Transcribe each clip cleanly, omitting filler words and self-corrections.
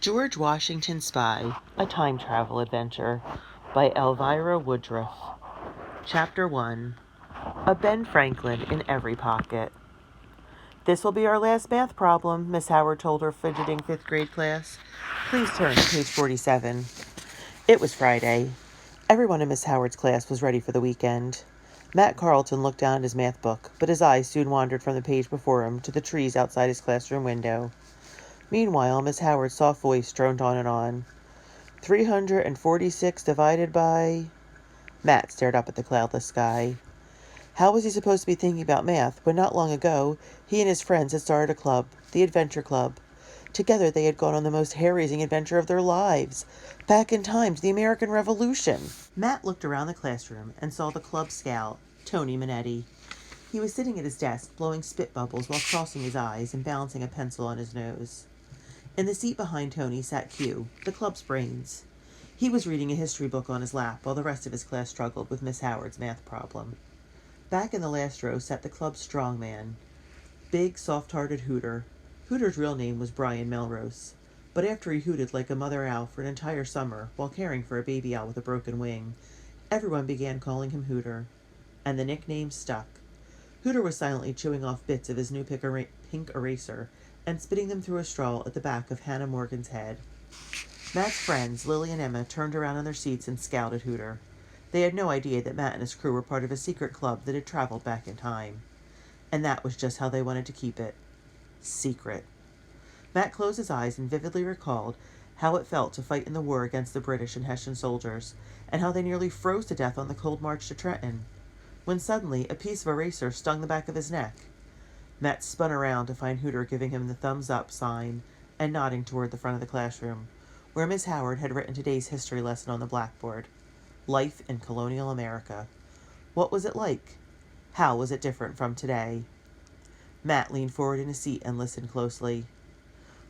George Washington's Spy, A Time Travel Adventure by Elvira Woodruff. Chapter 1. A Ben Franklin in Every Pocket. "This will be our last math problem," Miss Howard told her fidgeting fifth grade class. "Please turn to page 47. It was Friday. Everyone in Miss Howard's class was ready for the weekend. Matt Carlton looked down at his math book, but his eyes soon wandered from the page before him to the trees outside his classroom window. Meanwhile, Miss Howard's soft voice droned on and on. 346 divided by... Matt stared up at the cloudless sky. How was he supposed to be thinking about math when not long ago he and his friends had started a club, the Adventure Club? Together they had gone on the most hair-raising adventure of their lives, back in time to the American Revolution. Matt looked around the classroom and saw the club scout, Tony Minetti. He was sitting at his desk, blowing spit bubbles while crossing his eyes and balancing a pencil on his nose. In the seat behind Tony sat Q, the club's brains. He was reading a history book on his lap while the rest of his class struggled with Miss Howard's math problem. Back in the last row sat the club's strong man, big, soft-hearted Hooter. Hooter's real name was Brian Melrose, but after he hooted like a mother owl for an entire summer while caring for a baby owl with a broken wing, everyone began calling him Hooter, and the nickname stuck. Hooter was silently chewing off bits of his new pink eraser and spitting them through a straw at the back of Hannah Morgan's head. Matt's friends, Lily and Emma, turned around in their seats and scowled at Hooter. They had no idea that Matt and his crew were part of a secret club that had traveled back in time. And that was just how they wanted to keep it. Secret. Matt closed his eyes and vividly recalled how it felt to fight in the war against the British and Hessian soldiers, and how they nearly froze to death on the cold march to Trenton, when suddenly a piece of eraser stung the back of his neck. Matt spun around to find Hooter giving him the thumbs-up sign and nodding toward the front of the classroom, where Miss Howard had written today's history lesson on the blackboard. Life in colonial America. What was it like? How was it different from today? Matt leaned forward in his seat and listened closely.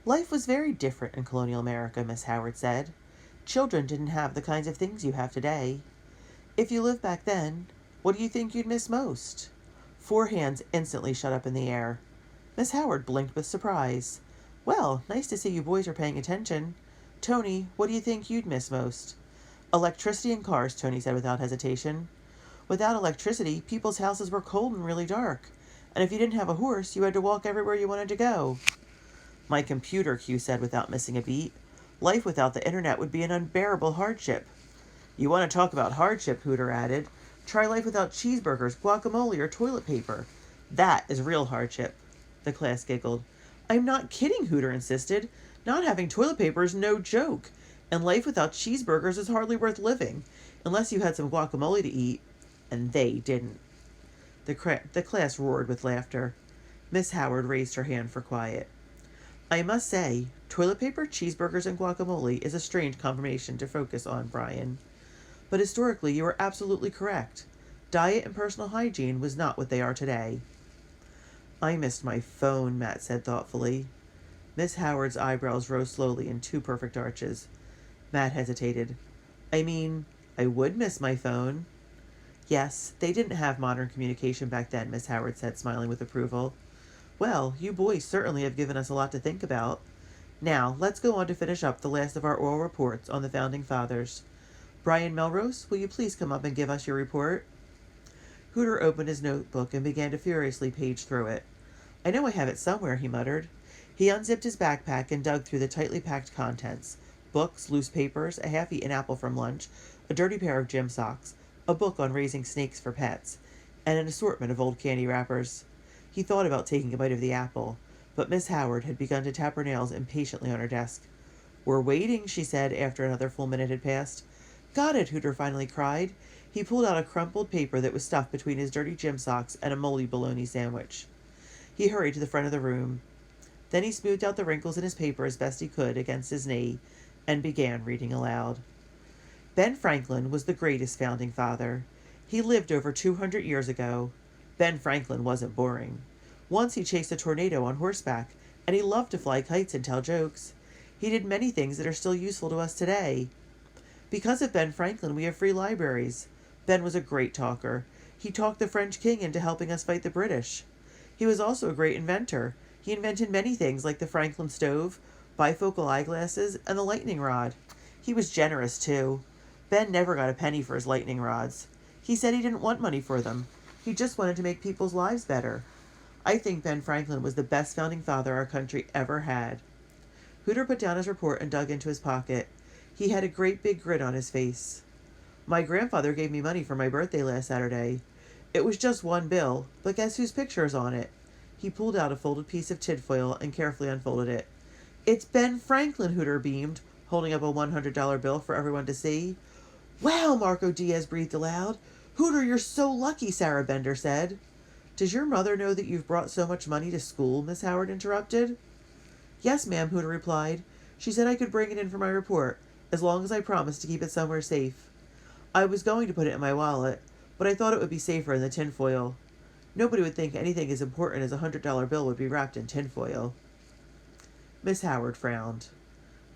Life was very different in colonial America, Miss Howard said. Children didn't have the kinds of things you have today. If you lived back then, what do you think you'd miss most? 4 hands instantly shot up in the air. Miss Howard blinked with surprise. Well, nice to see you boys are paying attention. Tony, what do you think you'd miss most? Electricity and cars, Tony said without hesitation. Without electricity, people's houses were cold and really dark. And if you didn't have a horse, you had to walk everywhere you wanted to go. My computer, Q said without missing a beat. Life without the internet would be an unbearable hardship. You want to talk about hardship, Hooter added. Try life without cheeseburgers, guacamole, or toilet paper. That is real hardship. The class giggled. I'm not kidding, Hooter insisted. Not having toilet paper is no joke. And life without cheeseburgers is hardly worth living, unless you had some guacamole to eat. And they didn't. The class roared with laughter. Miss Howard raised her hand for quiet. I must say, toilet paper, cheeseburgers, and guacamole is a strange combination to focus on, Brian. But historically, you are absolutely correct. Diet and personal hygiene was not what they are today. I missed my phone, Matt said thoughtfully. Miss Howard's eyebrows rose slowly in 2 perfect arches. Matt hesitated. I mean, I would miss my phone. Yes, they didn't have modern communication back then, Miss Howard said, smiling with approval. Well, you boys certainly have given us a lot to think about. Now, let's go on to finish up the last of our oral reports on the Founding Fathers. Brian Melrose, will you please come up and give us your report? Hooter opened his notebook and began to furiously page through it. I know I have it somewhere, he muttered. He unzipped his backpack and dug through the tightly packed contents. Books, loose papers, a half-eaten apple from lunch, a dirty pair of gym socks, a book on raising snakes for pets, and an assortment of old candy wrappers. He thought about taking a bite of the apple, but Miss Howard had begun to tap her nails impatiently on her desk. We're waiting, she said after another full minute had passed. Got it, Hooter finally cried. He pulled out a crumpled paper that was stuffed between his dirty gym socks and a moldy bologna sandwich. He hurried to the front of the room. Then he smoothed out the wrinkles in his paper as best he could against his knee and began reading aloud. Ben Franklin was the greatest founding father. He lived over 200 years ago. Ben Franklin wasn't boring. Once he chased a tornado on horseback, and he loved to fly kites and tell jokes. He did many things that are still useful to us today. Because of Ben Franklin, we have free libraries. Ben was a great talker. He talked the French king into helping us fight the British. He was also a great inventor. He invented many things like the Franklin stove, bifocal eyeglasses, and the lightning rod. He was generous, too. Ben never got a penny for his lightning rods. He said he didn't want money for them. He just wanted to make people's lives better. I think Ben Franklin was the best founding father our country ever had. Hooter put down his report and dug into his pocket. He had a great big grin on his face. My grandfather gave me money for my birthday last Saturday. It was just one bill, but guess whose picture is on it? He pulled out a folded piece of tinfoil and carefully unfolded it. It's Ben Franklin, Hooter beamed, holding up a $100 bill for everyone to see. Wow, Marco Diaz breathed aloud. Hooter, you're so lucky, Sarah Bender said. Does your mother know that you've brought so much money to school? Miss Howard interrupted. Yes, ma'am, Hooter replied. She said I could bring it in for my report, as long as I promised to keep it somewhere safe. I was going to put it in my wallet, but I thought it would be safer in the tinfoil. Nobody would think anything as important as a $100 bill would be wrapped in tinfoil. Miss Howard frowned.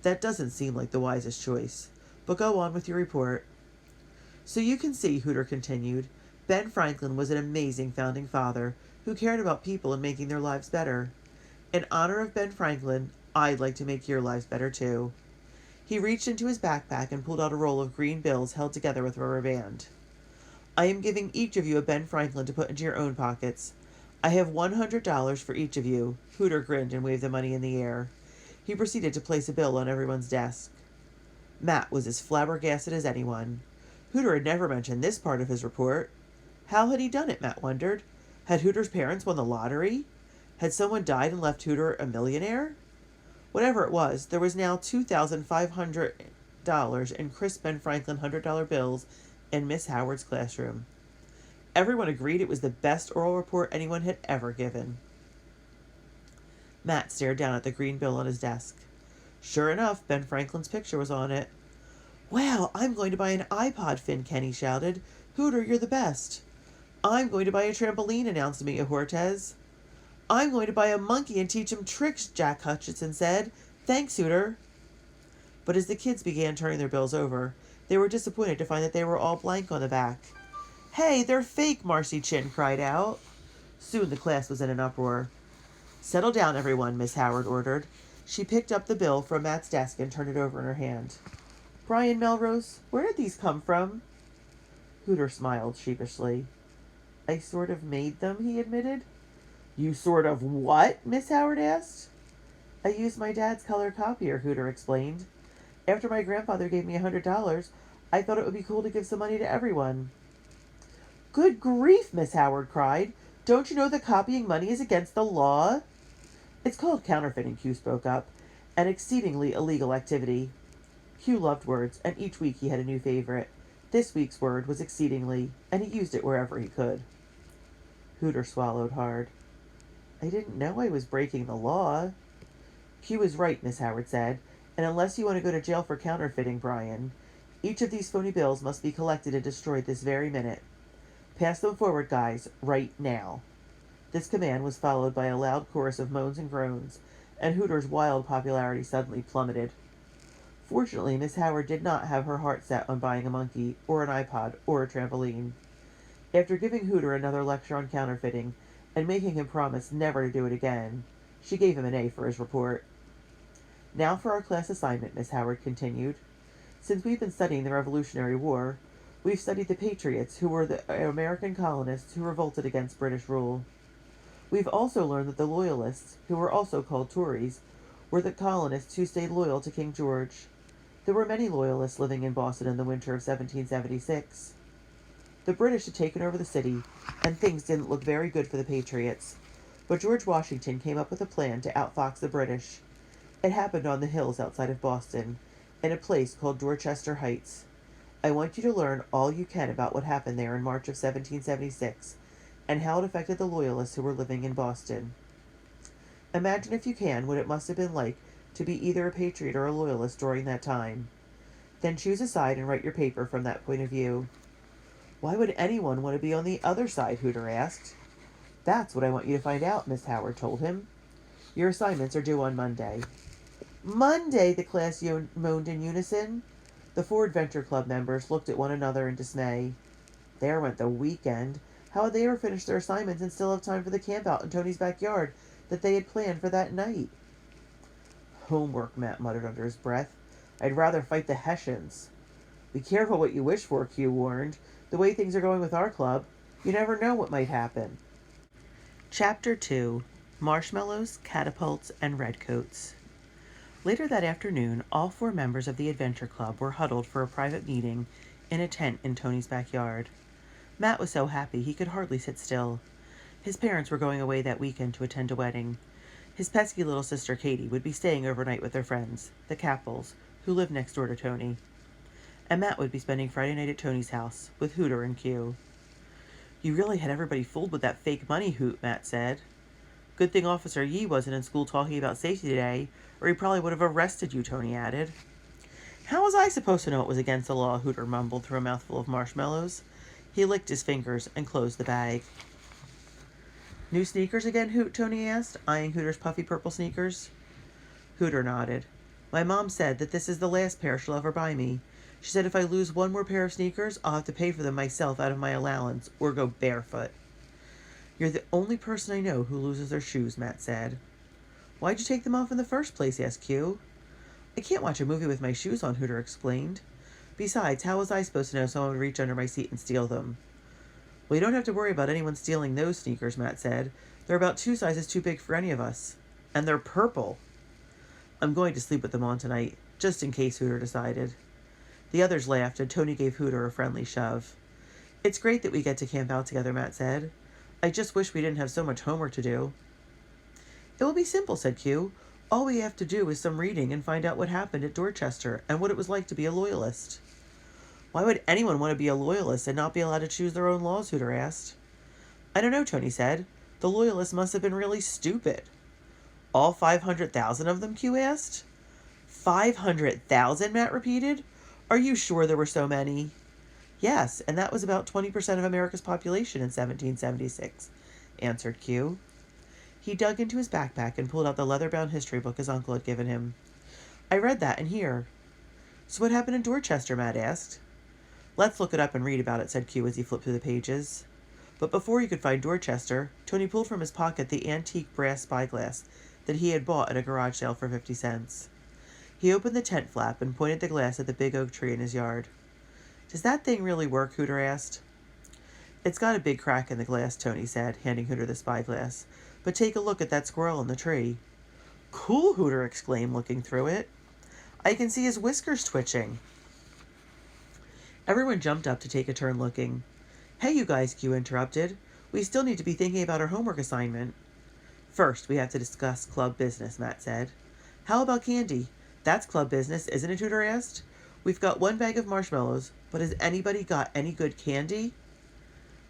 That doesn't seem like the wisest choice, but go on with your report. So you can see, Hooter continued, Ben Franklin was an amazing founding father who cared about people and making their lives better. In honor of Ben Franklin, I'd like to make your lives better too. He reached into his backpack and pulled out a roll of green bills held together with rubber band. I am giving each of you a Ben Franklin to put into your own pockets. I have $100 for each of you. Hooter grinned and waved the money in the air. He proceeded to place a bill on everyone's desk. Matt was as flabbergasted as anyone. Hooter had never mentioned this part of his report. How had he done it, Matt wondered. Had Hooter's parents won the lottery? Had someone died and left Hooter a millionaire? Whatever it was, there was now $2,500 in crisp Ben Franklin $100 bills in Miss Howard's classroom. Everyone agreed it was the best oral report anyone had ever given. Matt stared down at the green bill on his desk. Sure enough, Ben Franklin's picture was on it. Wow, I'm going to buy an iPod, Finn Kenny shouted. Hooter, you're the best. I'm going to buy a trampoline, announced Mia Hortez. I'm going to buy a monkey and teach him tricks, Jack Hutchinson said. Thanks, Hooter. But as the kids began turning their bills over, they were disappointed to find that they were all blank on the back. Hey, they're fake, Marcy Chin cried out. Soon the class was in an uproar. Settle down, everyone, Miss Howard ordered. She picked up the bill from Matt's desk and turned it over in her hand. Brian Melrose, where did these come from? Hooter smiled sheepishly. I sort of made them, he admitted. You sort of what? Miss Howard asked. I used my dad's color copier, Hooter explained. After my grandfather gave me $100, I thought it would be cool to give some money to everyone. Good grief, Miss Howard cried. Don't you know that copying money is against the law? It's called counterfeiting, Hugh spoke up, an exceedingly illegal activity. Hugh loved words, and each week he had a new favorite. This week's word was exceedingly, and he used it wherever he could. Hooter swallowed hard. I didn't know I was breaking the law. Hugh was right, Miss Howard said, and unless you want to go to jail for counterfeiting, Brian, each of these phony bills must be collected and destroyed this very minute. Pass them forward, guys, right now. This command was followed by a loud chorus of moans and groans, and Hooter's wild popularity suddenly plummeted. Fortunately, Miss Howard did not have her heart set on buying a monkey, or an iPod, or a trampoline. After giving Hooter another lecture on counterfeiting, and making him promise never to do it again, she gave him an A for his report. Now for our class assignment, Miss Howard continued. Since we've been studying the Revolutionary War, we've studied the Patriots, who were the American colonists who revolted against British rule. We've also learned that the Loyalists, who were also called Tories, were the colonists who stayed loyal to King George. There were many Loyalists living in Boston in the winter of 1776. The British had taken over the city, and things didn't look very good for the Patriots. But George Washington came up with a plan to outfox the British. It happened on the hills outside of Boston, in a place called Dorchester Heights. I want you to learn all you can about what happened there in March of 1776, and how it affected the Loyalists who were living in Boston. Imagine, if you can, what it must have been like to be either a Patriot or a Loyalist during that time. Then choose a side and write your paper from that point of view. Why would anyone want to be on the other side? Hooter asked. That's what I want you to find out, Miss Howard told him. Your assignments are due on Monday. Monday, the class moaned in unison. The 4 Adventure Club members looked at one another in dismay. There went the weekend. How had they ever finished their assignments and still have time for the campout in Tony's backyard that they had planned for that night? Homework, Matt muttered under his breath. I'd rather fight the Hessians. Be careful what you wish for, Q warned. The way things are going with our club, you never know what might happen. Chapter 2: Marshmallows, Catapults, and Redcoats. Later that afternoon, all 4 members of the Adventure Club were huddled for a private meeting in a tent in Tony's backyard. Matt was so happy he could hardly sit still. His parents were going away that weekend to attend a wedding. His pesky little sister Katie would be staying overnight with their friends, the Capples, who lived next door to Tony. And Matt would be spending Friday night at Tony's house, with Hooter and Q. You really had everybody fooled with that fake money, Hoot, Matt said. Good thing Officer Yee wasn't in school talking about safety today, or he probably would have arrested you, Tony added. How was I supposed to know it was against the law, Hooter mumbled through a mouthful of marshmallows. He licked his fingers and closed the bag. New sneakers again, Hoot? Tony asked, eyeing Hooter's puffy purple sneakers. Hooter nodded. My mom said that this is the last pair she'll ever buy me. She said if I lose one more pair of sneakers, I'll have to pay for them myself out of my allowance, or go barefoot. You're the only person I know who loses their shoes, Matt said. Why'd you take them off in the first place, asked Q. I can't watch a movie with my shoes on, Hooter explained. Besides, how was I supposed to know someone would reach under my seat and steal them? Well, you don't have to worry about anyone stealing those sneakers, Matt said. They're about 2 sizes too big for any of us. And they're purple. I'm going to sleep with them on tonight, just in case, Hooter decided. The others laughed, and Tony gave Hooter a friendly shove. It's great that we get to camp out together, Matt said. I just wish we didn't have so much homework to do. It will be simple, said Q. All we have to do is some reading and find out what happened at Dorchester and what it was like to be a loyalist. Why would anyone want to be a loyalist and not be allowed to choose their own laws, Hooter asked. I don't know, Tony said. The loyalists must have been really stupid. All 500,000 of them, Q asked. 500,000, Matt repeated. Are you sure there were so many? Yes, and that was about 20% of America's population in 1776, answered Q. He dug into his backpack and pulled out the leather-bound history book his uncle had given him. I read that in here. So what happened in Dorchester, Matt asked. Let's look it up and read about it, said Q as he flipped through the pages. But before he could find Dorchester, Tony pulled from his pocket the antique brass spyglass that he had bought at a garage sale for 50 cents. He opened the tent flap and pointed the glass at the big oak tree in his yard. Does that thing really work, Hooter asked. It's got a big crack in the glass, Tony said, handing Hooter the spyglass. But take a look at that squirrel in the tree. Cool, Hooter exclaimed, looking through it. I can see his whiskers twitching. Everyone jumped up to take a turn looking. Hey, you guys, Q interrupted. We still need to be thinking about our homework assignment. First, we have to discuss club business, Matt said. How about candy? That's club business, isn't it, Hooter asked? We've got 1 bag of marshmallows, but has anybody got any good candy?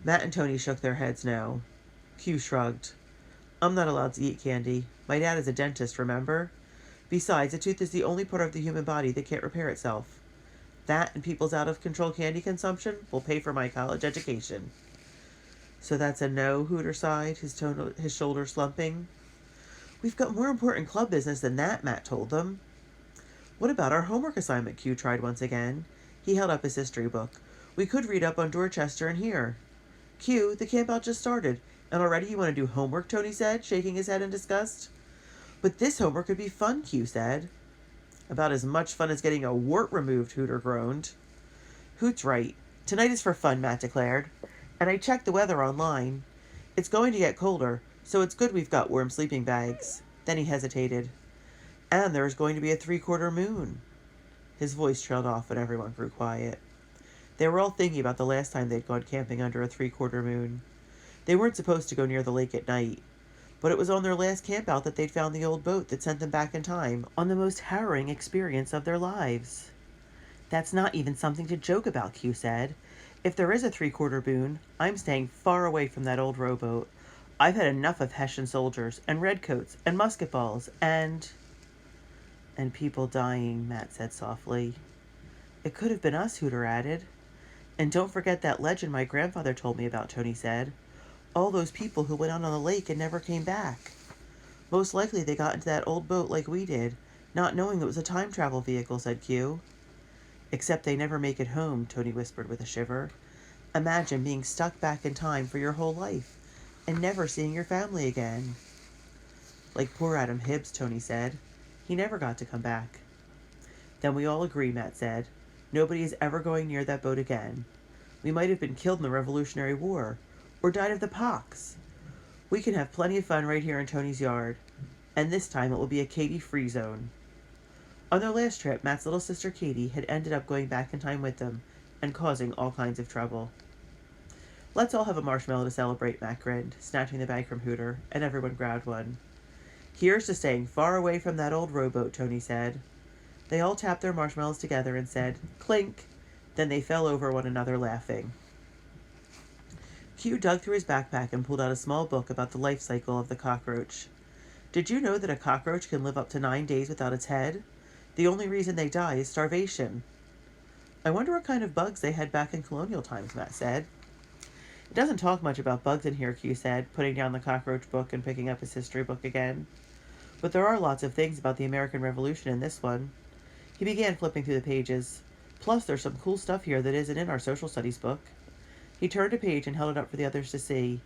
Matt and Tony shook their heads no. Q shrugged. I'm not allowed to eat candy. My dad is a dentist, remember? Besides, a tooth is the only part of the human body that can't repair itself. That and people's out-of-control candy consumption will pay for my college education. So that's a no, Hooter sighed, his shoulder slumping. We've got more important club business than that, Matt told them. What about our homework assignment? Q tried once again. He held up his history book. We could read up on Dorchester and here. Q, the campout just started, and already you want to do homework, Tony said, shaking his head in disgust. But this homework could be fun, Q said. About as much fun as getting a wart removed, Hooter groaned. Hoot's right. Tonight is for fun, Matt declared. And I checked the weather online. It's going to get colder, so it's good we've got warm sleeping bags. Then he hesitated. And there is going to be a 3/4 moon. His voice trailed off and everyone grew quiet. They were all thinking about the last time they'd gone camping under a 3/4 moon. They weren't supposed to go near the lake at night, but it was on their last campout that they'd found the old boat that sent them back in time on the most harrowing experience of their lives. That's not even something to joke about, Q said. If there is a 3/4 moon, I'm staying far away from that old rowboat. I've had enough of Hessian soldiers and redcoats and musket balls and people dying, Matt said softly. It could have been us, Hooter added. And don't forget that legend my grandfather told me about, Tony said. All those people who went out on the lake and never came back. Most likely they got into that old boat like we did, not knowing it was a time travel vehicle, said Q. Except they never make it home, Tony whispered with a shiver. Imagine being stuck back in time for your whole life and never seeing your family again. Like poor Adam Hibbs, Tony said. He never got to come back. Then we all agree, Matt said. Nobody is ever going near that boat again. We might have been killed in the Revolutionary War, or died of the pox. We can have plenty of fun right here in Tony's yard, and this time it will be a Katie-free zone. On their last trip, Matt's little sister Katie had ended up going back in time with them and causing all kinds of trouble. Let's all have a marshmallow to celebrate, Matt grinned, snatching the bag from Hooter, and everyone grabbed one. Here's to staying far away from that old rowboat, Tony said. They all tapped their marshmallows together and said, clink. Then they fell over one another laughing. Q dug through his backpack and pulled out a small book about the life cycle of the cockroach. Did you know that a cockroach can live up to 9 days without its head? The only reason they die is starvation. I wonder what kind of bugs they had back in colonial times, Matt said. It doesn't talk much about bugs in here, Q said, putting down the cockroach book and picking up his history book again. But there are lots of things about the American Revolution in this one. He began flipping through the pages. Plus, there's some cool stuff here that isn't in our social studies book. He turned a page and held it up for the others to see.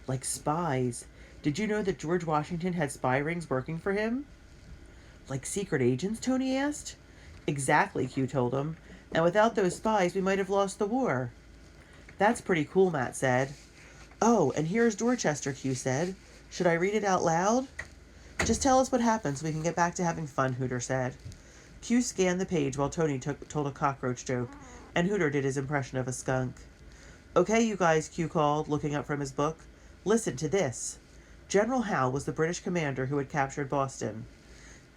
Like spies. Did you know that George Washington had spy rings working for him? Like secret agents, Tony asked. Exactly, Q told him. And without those spies, we might have lost the war. That's pretty cool, Matt said. Oh, and here's Dorchester, Q said. Should I read it out loud? Just tell us what happened so we can get back to having fun, Hooter said. Q scanned the page while Tony told a cockroach joke, and Hooter did his impression of a skunk. Okay, you guys, Q called, looking up from his book. Listen to this. General Howe was the British commander who had captured Boston.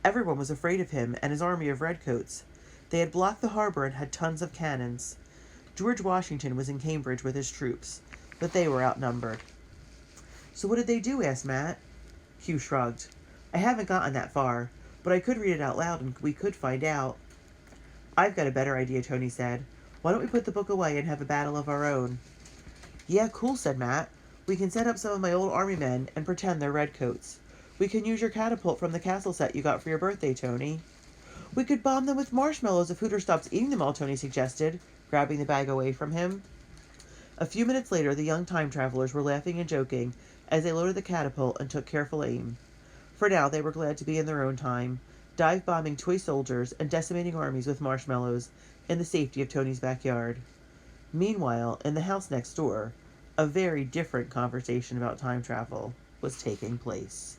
Everyone was afraid of him and his army of redcoats. They had blocked the harbor and had tons of cannons. George Washington was in Cambridge with his troops, but they were outnumbered. So what did they do? Asked Matt. Q shrugged. I haven't gotten that far, but I could read it out loud and we could find out. I've got a better idea, Tony said. Why don't we put the book away and have a battle of our own? Yeah, cool, said Matt. We can set up some of my old army men and pretend they're redcoats. We can use your catapult from the castle set you got for your birthday, Tony. We could bomb them with marshmallows if Hooter stops eating them all, Tony suggested, grabbing the bag away from him. A few minutes later, the young time travelers were laughing and joking as they loaded the catapult and took careful aim. For now, they were glad to be in their own time, dive-bombing toy soldiers and decimating armies with marshmallows in the safety of Tony's backyard. Meanwhile, in the house next door, a very different conversation about time travel was taking place.